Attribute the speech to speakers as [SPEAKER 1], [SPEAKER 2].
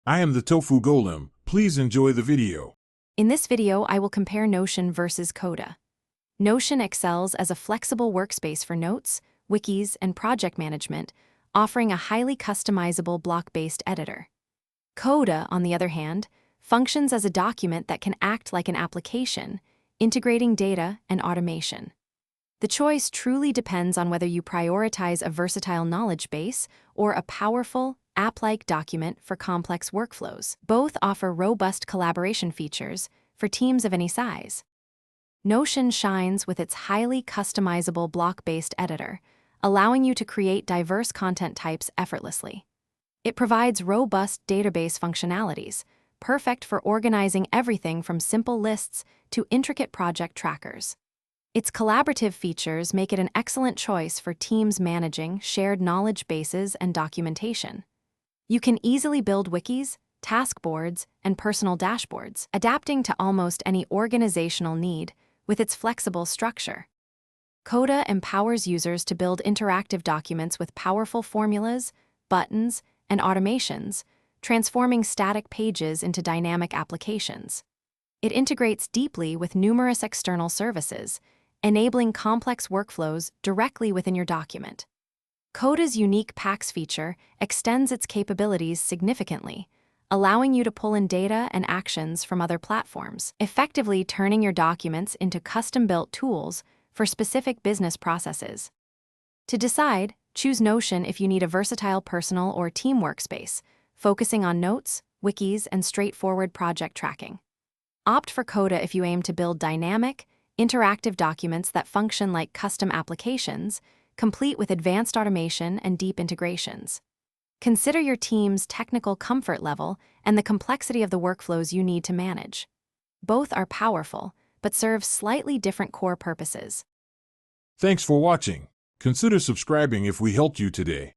[SPEAKER 1] I am the Tofu Golem. Please enjoy the video.
[SPEAKER 2] In this video, I will compare Notion versus Coda. Notion excels as a flexible workspace for notes, wikis, and project management, offering a highly customizable block-based editor. Coda, on the other hand, functions as a document that can act like an application, integrating data and automation. The choice truly depends on whether you prioritize a versatile knowledge base or a powerful, app-like document for complex workflows. Both offer robust collaboration features for teams of any size. Notion shines with its highly customizable block-based editor, allowing you to create diverse content types effortlessly. It provides robust database functionalities, perfect for organizing everything from simple lists to intricate project trackers. Its collaborative features make it an excellent choice for teams managing shared knowledge bases and documentation. You can easily build wikis, task boards, and personal dashboards, adapting to almost any organizational need with its flexible structure. Coda empowers users to build interactive documents with powerful formulas, buttons, and automations, transforming static pages into dynamic applications. It integrates deeply with numerous external services, enabling complex workflows directly within your document. Coda's unique PACS feature extends its capabilities significantly, allowing you to pull in data and actions from other platforms, effectively turning your documents into custom-built tools for specific business processes. To decide, choose Notion if you need a versatile personal or team workspace, focusing on notes, wikis, and straightforward project tracking. Opt for Coda if you aim to build dynamic, interactive documents that function like custom applications, complete with advanced automation and deep integrations. Consider your team's technical comfort level and the complexity of the workflows you need to manage. Both are powerful, but serve slightly different core purposes.
[SPEAKER 1] Thanks for watching. Consider subscribing if we helped you today.